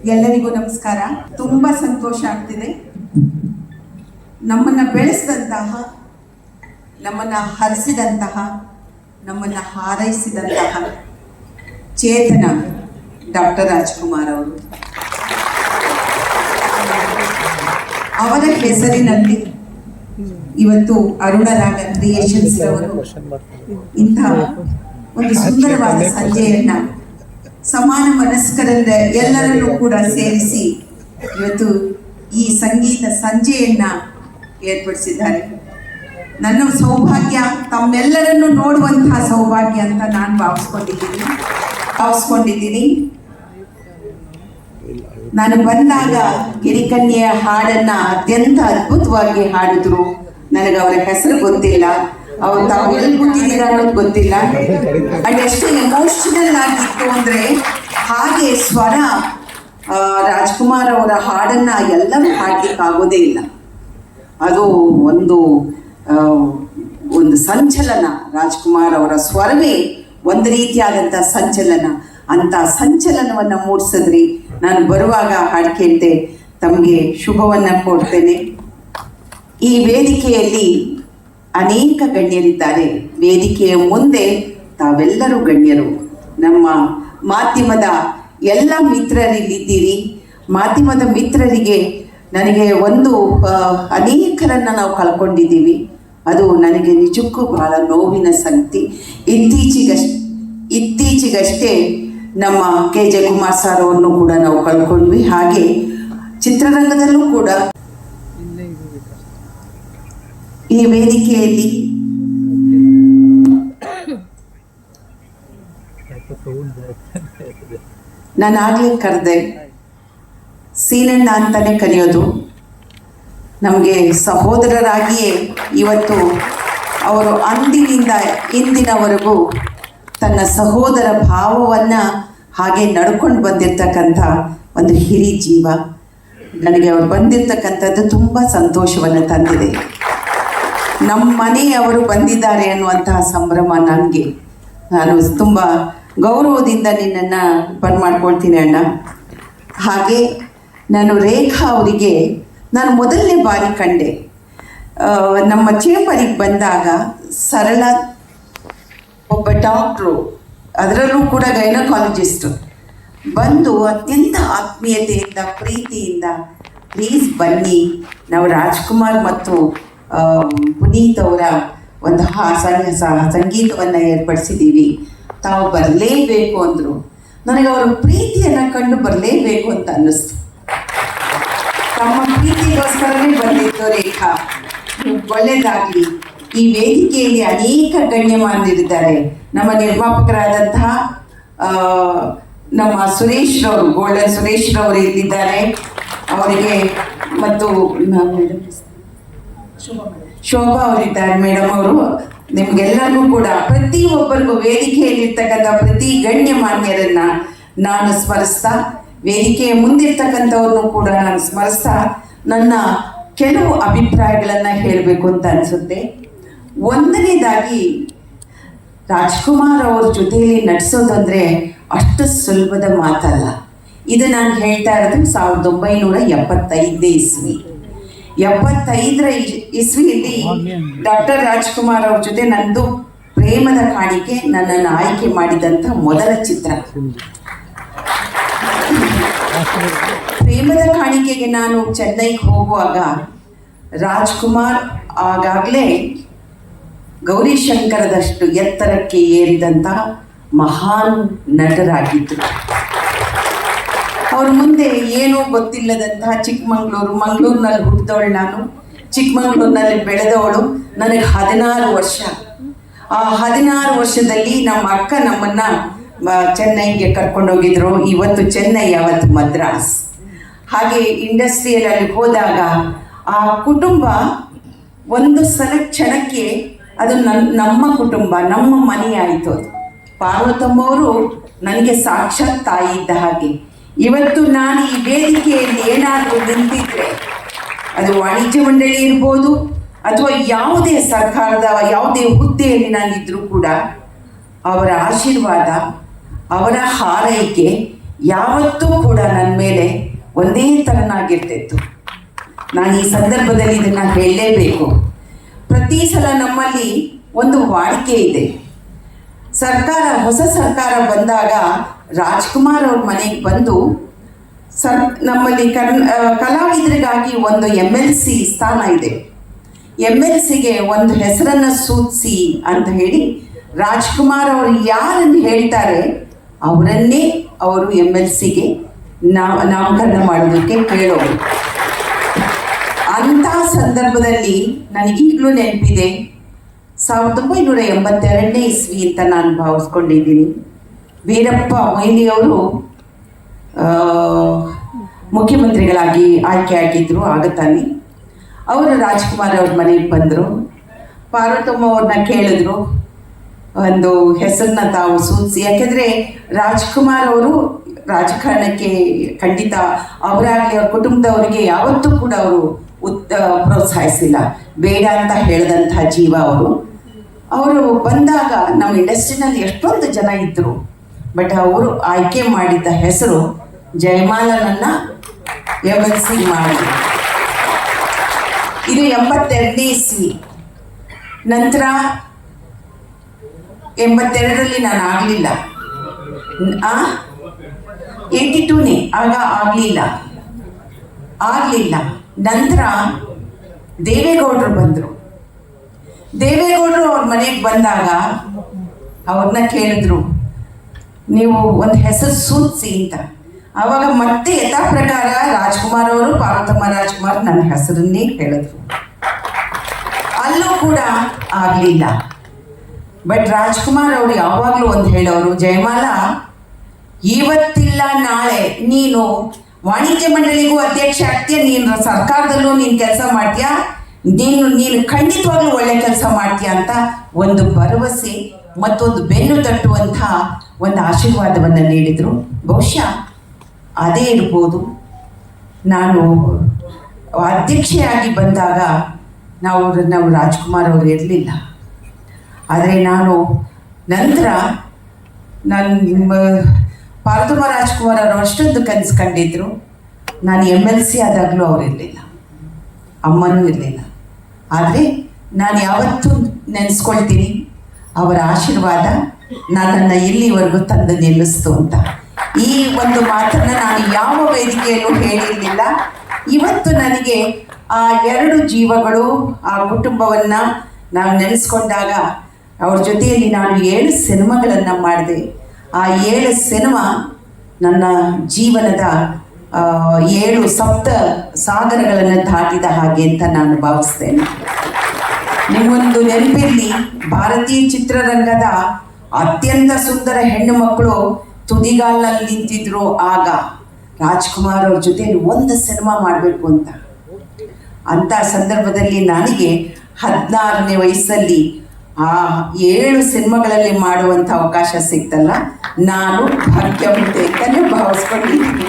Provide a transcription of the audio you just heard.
ಎಲ್ಲರಿಗೂ ನಮಸ್ಕಾರ. ತುಂಬ ಸಂತೋಷ ಆಗ್ತಿದೆ. ನಮ್ಮನ್ನು ಬೆಳೆಸಿದಂತಹ, ನಮ್ಮನ್ನು ಹರಿಸಿದಂತಹ, ನಮ್ಮನ್ನು ಹಾರೈಸಿದಂತಹ ಚೇತನ ಡಾಕ್ಟರ್ ರಾಜ್ಕುಮಾರ್ ಅವರು, ಅವರ ಹೆಸರಿನಲ್ಲಿ ಇವತ್ತು ಅರುಣರಾಗ ಕ್ರಿಯೇಷನ್ಸ್ ಅವರು ಇಂತಹ ಒಂದು ಸುಂದರವಾದ ಸಂಜೆಯನ್ನ ಸಮಾನ ಮನಸ್ಕರಲ್ಲ ಎಲ್ಲರನ್ನೂ ಕೂಡ ಸೇರಿಸಿ ಇವತ್ತು ಈ ಸಂಗೀತ ಸಂಜೆಯನ್ನ ಏರ್ಪಡಿಸಿದ್ದಾರೆ. ನನ್ನ ಸೌಭಾಗ್ಯ ತಮ್ಮೆಲ್ಲರನ್ನು ನೋಡುವಂತಹ ಸೌಭಾಗ್ಯ ಅಂತ ನಾನು ಭಾವಿಸ್ಕೊಂಡಿದ್ದೀನಿ. ನಾನು ಬಂದಾಗ ಗಿರಿಕನ್ಯೆಯ ಹಾಡನ್ನ ಅತ್ಯಂತ ಅದ್ಭುತವಾಗಿ ಹಾಡಿದ್ರು. ನನಗೆ ಅವರ ಹೆಸರು ಗೊತ್ತಿಲ್ಲ, ಅವ್ರು ತಾವು ಎಲ್ಲಿ ಕೂತಿದ್ದೀರಾ ಅನ್ನೋದು ಗೊತ್ತಿಲ್ಲ. ಅಂಡ್ ಎಷ್ಟು ಎಮೋಷನಲ್ ಆಗಿತ್ತು ಅಂದರೆ, ಹಾಗೆ ಸ್ವರ ರಾಜ್ಕುಮಾರ್ ಅವರ ಹಾಡನ್ನ ಎಲ್ಲರೂ ಹಾಡ್ಲಿಕ್ಕೆ ಆಗೋದೇ ಇಲ್ಲ. ಅದು ಒಂದು ಸಂಚಲನ. ರಾಜ್ಕುಮಾರ್ ಅವರ ಸ್ವರವೇ ಒಂದು ರೀತಿಯಾದಂಥ ಸಂಚಲನ. ಅಂಥ ಸಂಚಲನವನ್ನು ಮೂಡಿಸಿದ್ರಿ. ನಾನು ಬರುವಾಗ ಹಾಡು ಕೇಳ್ತೆ, ತಮಗೆ ಶುಭವನ್ನು ಕೊಡ್ತೇನೆ. ಈ ವೇದಿಕೆಯಲ್ಲಿ ಅನೇಕ ಗಣ್ಯರಿದ್ದಾರೆ. ವೇದಿಕೆಯ ಮುಂದೆ ತಾವೆಲ್ಲರೂ ಗಣ್ಯರು. ನಮ್ಮ ಮಾಧ್ಯಮದ ಎಲ್ಲ ಮಿತ್ರರಿಲ್ಲಿದ್ದೀರಿ. ಮಾಧ್ಯಮದ ಮಿತ್ರರಿಗೆ ನನಗೆ ಅನೇಕರನ್ನು ನಾವು ಕಳ್ಕೊಂಡಿದ್ದೀವಿ. ಅದು ನನಗೆ ನಿಜಕ್ಕೂ ಬಹಳ ನೋವಿನ ಸಂಗತಿ. ಇತ್ತೀಚೆಗಷ್ಟೇ ನಮ್ಮ KJ ಕುಮಾರ್ ಸರ್ ಅವರನ್ನು ಕೂಡ ನಾವು ಕಳ್ಕೊಂಡ್ವಿ. ಹಾಗೆ ಚಿತ್ರರಂಗದಲ್ಲೂ ಕೂಡ ಈ ವೇದಿಕೆಯಲ್ಲಿ ನಾನಾಗಲೇ ಕರೆದೆ, ಸೀನಣ್ಣ ಅಂತಾನೆ ಕರೆಯೋದು. ನಮಗೆ ಸಹೋದರರಾಗಿಯೇ ಇವತ್ತು ಅವರು ಅಂದಿನಿಂದ ಇಂದಿನವರೆಗೂ ತನ್ನ ಸಹೋದರ ಭಾವವನ್ನು ಹಾಗೆ ನಡ್ಕೊಂಡು ಬಂದಿರತಕ್ಕಂಥ ಒಂದು ಹಿರಿ ಜೀವ. ನನಗೆ ಅವ್ರು ಬಂದಿರತಕ್ಕಂಥದ್ದು ತುಂಬ ಸಂತೋಷವನ್ನು ತಂದಿದೆ. ನಮ್ಮ ಮನೆಯವರು ಬಂದಿದ್ದಾರೆ ಅನ್ನುವಂತಹ ಸಂಭ್ರಮ ನನಗೆ. ನಾನು ತುಂಬ ಗೌರವದಿಂದ ನಿನ್ನನ್ನು ಮಾಡ್ಕೊಳ್ತೀನಿ ಅಣ್ಣ. ಹಾಗೆ ನಾನು ರೇಖಾ ಅವರಿಗೆ ನಾನು ಮೊದಲನೇ ಬಾರಿ ಕಂಡೆ. ನಮ್ಮ ಚೇಂಬರಿಗೆ ಬಂದಾಗ ಸರಳ ಒಬ್ಬ ಡಾಕ್ಟ್ರು, ಅದರಲ್ಲೂ ಕೂಡ ಗೈನಕಾಲಜಿಸ್ಟು, ಬಂದು ಅತ್ಯಂತ ಆತ್ಮೀಯತೆಯಿಂದ ಪ್ರೀತಿಯಿಂದ, ಪ್ಲೀಸ್ ಬನ್ನಿ, ನಾವು ರಾಜ್ಕುಮಾರ್ ಮತ್ತು ಪುನೀತ್ ಅವರ ಒಂದು ಸಂಗೀತವನ್ನು ಏರ್ಪಡಿಸಿದ್ದೀವಿ, ತಾವು ಬರಲೇಬೇಕು ಅಂದರು. ನನಗೆ ಅವರ ಪ್ರೀತಿಯನ್ನು ಕಂಡು ಬರಲೇಬೇಕು ಅಂತ ಅನ್ನಿಸ್ತು. ತಮ್ಮ ಪ್ರೀತಿಗೋಸ್ಕರವೇ ಬಂದಿತ್ತು ರೇಖಾ. ಒಳ್ಳೆಯದಾಗಲಿ. ಈ ವೇದಿಕೆಯಲ್ಲಿ ಅನೇಕ ಗಣ್ಯಮಾನ್ಯರಿದ್ದಾರೆ. ನಮ್ಮ ನಿರ್ಮಾಪಕರಾದಂತಹ ನಮ್ಮ ಸುರೇಶ್ ರವರು, ಗೋಲ್ಡನ್ ಸುರೇಶ್ ರವರು ಇಲ್ಲಿದ್ದಾರೆ. ಅವರಿಗೆ ಮತ್ತು ಶೋಭಾ ಅವರಿದ್ದಾರೆ ಮೇಡಮ್. ಅವರು ನಿಮ್ಗೆಲ್ಲರಿಗೂ ಕೂಡ ಪ್ರತಿಯೊಬ್ಬರಿಗೂ ವೇದಿಕೆಯಲ್ಲಿರ್ತಕ್ಕಂಥ ಪ್ರತಿ ಗಣ್ಯಮಾನ್ಯರನ್ನ ನಾನು ಸ್ಮರಿಸ್ತಾ, ವೇದಿಕೆಯ ಮುಂದಿರ್ತಕ್ಕಂಥವ್ರನ್ನು ಕೂಡ ನಾನು ಸ್ಮರಿಸ್ತಾ ನನ್ನ ಕೆಲವು ಅಭಿಪ್ರಾಯಗಳನ್ನು ಹೇಳಬೇಕು ಅಂತ ಅನಿಸುತ್ತೆ. ಒಂದನೇದಾಗಿ, ರಾಜ್ಕುಮಾರ್ ಅವ್ರ ಜೊತೆಯಲ್ಲಿ ನಟಿಸೋದಂದರೆ ಅಷ್ಟು ಸುಲಭದ ಮಾತಲ್ಲ. ಇದು ನಾನು ಹೇಳ್ತಾ ಇರೋದು 1975 ಇಸ್ವಿ. 75ರ ಇಸ್ವಿಯಲ್ಲಿ ಡಾಕ್ಟರ್ ರಾಜ್ಕುಮಾರ್ ಅವ್ರ ಜೊತೆ ನಂದು ಪ್ರೇಮದ ಕಾಣಿಕೆ ನನ್ನನ್ನು ಆಯ್ಕೆ ಮಾಡಿದಂಥ ಮೊದಲ ಚಿತ್ರ. ಪ್ರೇಮದ ಕಾಣಿಕೆಗೆ ನಾನು ಚೆನ್ನೈಗೆ ಹೋಗುವಾಗ ರಾಜ್ಕುಮಾರ್ ಆಗಾಗಲೇ ಗೌರಿಶಂಕರದಷ್ಟು ಎತ್ತರಕ್ಕೆ ಏರಿದಂಥ ಮಹಾನ್ ನಟರಾಗಿದ್ದರು. ಅವ್ರ ಮುಂದೆ ಏನೂ ಗೊತ್ತಿಲ್ಲದಂತಹ ಮಂಗಳೂರಿನಲ್ಲಿ ಹುಟ್ಟಿದವಳು ನಾನು, ಚಿಕ್ಕಮಂಗ್ಳೂರಿನಲ್ಲಿ ಬೆಳೆದವಳು. ನನಗೆ 16 ವರ್ಷ. ಆ 16 ವರ್ಷದಲ್ಲಿ ನಮ್ಮ ಅಕ್ಕ ನಮ್ಮನ್ನು ಚೆನ್ನೈಗೆ ಕರ್ಕೊಂಡೋಗಿದ್ರು. ಇವತ್ತು ಚೆನ್ನೈ, ಅವತ್ತು ಮದ್ರಾಸ್. ಹಾಗೆ ಇಂಡಸ್ಟ್ರಿಯಲ್ಲಿ ಹೋದಾಗ ಆ ಕುಟುಂಬ ಒಂದು ಕ್ಷಣಕ್ಕೆ ಅದು ನಮ್ಮ ಕುಟುಂಬ, ನಮ್ಮ ಮನೆ ಆಯಿತು. ಅದು ಪಾರ್ವತಮ್ಮವರು ನನಗೆ ಸಾಕ್ಷಾತ್ ತಾಯಿ ಇದ್ದ ಹಾಗೆ. ಇವತ್ತು ನಾನು ಈ ವೇದಿಕೆಯಲ್ಲಿ ಏನಾದರೂ ನಿಂತಿದ್ರೆ, ಅದು ವಾಣಿಜ್ಯ ಮಂಡಳಿ ಇರ್ಬೋದು ಅಥವಾ ಯಾವುದೇ ಸರ್ಕಾರದ ಯಾವುದೇ ಹುದ್ದೆಯಲ್ಲಿ ನಾನಿದ್ರೂ ಕೂಡ ಅವರ ಆಶೀರ್ವಾದ, ಅವರ ಹಾರೈಕೆ ಯಾವತ್ತೂ ಕೂಡ ನನ್ನ ಮೇಲೆ ಒಂದೇ ಥರನಾಗಿರ್ತಿತ್ತು. ನಾನು ಈ ಸಂದರ್ಭದಲ್ಲಿ ಇದನ್ನು ಹೇಳಲೇಬೇಕು. ಪ್ರತಿ ಸಲ ನಮ್ಮಲ್ಲಿ ಒಂದು ವಾಡಿಕೆ ಇದೆ. ಹೊಸ ಸರ್ಕಾರ ಬಂದಾಗ ರಾಜ್ಕುಮಾರ್ ಅವ್ರ ಮನೆಗೆ ಬಂದು ನಮ್ಮಲ್ಲಿ ಕಲಾವಿದರಿಗಾಗಿ ಒಂದು MLC ಸ್ಥಾನ ಇದೆ. MLCಗೆ ಒಂದು ಹೆಸರನ್ನು ಸೂಚಿಸಿ ಅಂತ ಹೇಳಿ ರಾಜ್ಕುಮಾರ್ ಅವರು ಯಾರನ್ನು ಹೇಳ್ತಾರೆ ಅವರನ್ನೇ ಅವರು MLCಗೆ ನಾಮಕರಣ ಮಾಡೋದಕ್ಕೆ ಹೇಳೋರು. ಅಂಥ ಸಂದರ್ಭದಲ್ಲಿ ನನಗೀಗಲೂ ನೆನಪಿದೆ, 1982ನೇ ಇಸ್ವಿ ಅಂತ ನಾನು ಭಾವಿಸ್ಕೊಂಡಿದ್ದೀನಿ. ವೀರಪ್ಪ ಮೊಯ್ಲಿಯವರು ಮುಖ್ಯಮಂತ್ರಿಗಳಾಗಿ ಆಯ್ಕೆ ಆಗಿದ್ದರು. ಆಗ ತಾನೆ ಅವರು ರಾಜ್ಕುಮಾರ್ ಅವ್ರ ಮನೆಗೆ ಬಂದರು. ಪಾರ್ವತಮ್ಮ ಅವ್ರನ್ನ ಕೇಳಿದ್ರು ಒಂದು ಹೆಸರನ್ನ ತಾವು ಸೂಚಿಸಿ. ಯಾಕೆಂದರೆ ರಾಜ್ಕುಮಾರ್ ಅವರು ರಾಜಕಾರಣಕ್ಕೆ ಖಂಡಿತ ಅವರಾಗಲಿ ಅವ್ರ ಕುಟುಂಬದವರಿಗೆ ಯಾವತ್ತೂ ಕೂಡ ಅವರು ಪ್ರೋತ್ಸಾಹಿಸಿಲ್ಲ. ಬೇಡ ಅಂತ ಹೇಳಿದಂಥ ಜೀವ ಅವರು ಬಂದಾಗ ನಮ್ಮ ಇಂಡಸ್ಟ್ರಿನಲ್ಲಿ ಎಷ್ಟೊಂದು ಜನ ಇದ್ದರು. ಬಟ್ ಅವರು ಆಯ್ಕೆ ಮಾಡಿದ್ದ ಹೆಸರು ಜಯಮಾಲನನ್ನು MLC ಮಾಡಿ. ಇದು 82ನೇ ಇಸ್ವಿ. ನಂತರ 82ರಲ್ಲಿ ನಾನು ಆಗಲಿಲ್ಲ, 82ನೇ ಆಗ ಆಗಲಿಲ್ಲ. ನಂತರ ದೇವೇಗೌಡರು ಬಂದರು. ದೇವೇಗೌಡರು ಅವ್ರ ಮನೆಗೆ ಬಂದಾಗ ಅವ್ರನ್ನ ಕೇಳಿದ್ರು, ನೀವು ಒಂದು ಹೆಸರು ಸೂಚಿಸಿ ಅಂತ. ಆವಾಗ ಮತ್ತೆ ಯಥಾ ಪ್ರಕಾರ ರಾಜ್ಕುಮಾರ್ ಅವರು, ಪಾರ್ವತಮ್ಮ ರಾಜ್ಕುಮಾರ್ ನನ್ನ ಹೆಸರನ್ನೇ ಹೇಳಿದ್ರು. ಅಲ್ಲೂ ಕೂಡ ಆಗಲಿಲ್ಲ. ಬಟ್ ರಾಜ್ಕುಮಾರ್ ಅವರು ಯಾವಾಗಲೂ ಒಂದು ಹೇಳೋರು, ಜಯಮಾಲ ಇವತ್ತಿಲ್ಲ ನಾಳೆ ನೀನು ವಾಣಿಜ್ಯ ಮಂಡಳಿಗೂ ಅಧ್ಯಕ್ಷ ಆಗ್ತೀಯ, ನೀನು ಸರ್ಕಾರದಲ್ಲೂ ನೀನು ಕೆಲಸ ಮಾಡ್ತೀಯ, ನೀನು ಖಂಡಿತವಾಗ್ಲೂ ಒಳ್ಳೆ ಕೆಲಸ ಮಾಡ್ತೀಯ ಅಂತ ಒಂದು ಭರವಸೆ ಮತ್ತೊಂದು ಬೆನ್ನು ತಟ್ಟುವಂಥ ಒಂದು ಆಶೀರ್ವಾದವನ್ನು ನೀಡಿದರು. ಬಹುಶಃ ಅದೇ ಇರ್ಬೋದು. ನಾನು ಅಧ್ಯಕ್ಷೆಯಾಗಿ ಬಂದಾಗ ನಾವು ರಾಜ್ಕುಮಾರ್ ಅವರು ಇರಲಿಲ್ಲ. ಆದರೆ ನಂತರ ಪಾರ್ವತಮ್ಮ ರಾಜ್ಕುಮಾರ್ ಅವರು ಅಷ್ಟೊಂದು ಕನಸು ಕಂಡಿದ್ರು. ನಾನು MLC ಆದಾಗಲೂ ಅವರು ಇರಲಿಲ್ಲ, ಅಮ್ಮನೂ ಇರಲಿಲ್ಲ. ಆದರೆ ನಾನು ಯಾವತ್ತೂ ನೆನೆಸ್ಕೊಳ್ತೀನಿ, ಅವರ ಆಶೀರ್ವಾದ ನನ್ನನ್ನು ಇಲ್ಲಿವರೆಗೂ ತಂದು ನಿಲ್ಲಿಸ್ತು ಅಂತ. ಈ ಒಂದು ಮಾತನ್ನು ನಾನು ಯಾವ ವೇದಿಕೆಯಲ್ಲೂ ಹೇಳಿರಲಿಲ್ಲ. ಇವತ್ತು ನನಗೆ ಆ 2 ಜೀವಗಳು, ಆ ಕುಟುಂಬವನ್ನು ನಾವು ನೆನೆಸ್ಕೊಂಡಾಗ ಅವ್ರ ಜೊತೆಯಲ್ಲಿ ನಾನು 7 ಸಿನಿಮಾಗಳನ್ನು ಮಾಡಿದೆ. ಆ 7 ಸಿನಿಮಾ ನನ್ನ ಜೀವನದ 7 ಸಪ್ತ ಸಾಗರಗಳನ್ನು ದಾಟಿದ ಹಾಗೆ ಅಂತ ನಾನು ಭಾವಿಸ್ತೇನೆ. ನಿಮ್ಮೊಂದು ನೆನಪಿರಲಿ, ಭಾರತೀಯ ಚಿತ್ರರಂಗದ ಅತ್ಯಂತ ಸುಂದರ ಹೆಣ್ಣು ಮಕ್ಕಳು ತುದಿಗಾಲಲ್ಲಿ ನಿಂತಿದ್ರು. ಆಗ ರಾಜ್ಕುಮಾರ್ ಅವ್ರ ಜೊತೆಯಲ್ಲಿ ಒಂದು ಸಿನಿಮಾ ಮಾಡಬೇಕು ಅಂತ ಸಂದರ್ಭದಲ್ಲಿ ನನಗೆ 16ನೇ ವಯಸ್ಸಲ್ಲಿ ಆ 7 ಸಿನಿಮಾಗಳಲ್ಲಿ ಮಾಡುವಂಥ ಅವಕಾಶ ಸಿಗ್ತಲ್ಲ, ನಾನು ಭಾಗ್ಯವಂತೆ ಅಂತಲೇ ಭಾವಿಸ್ಕೊಂಡಿದ್ದೀನಿ.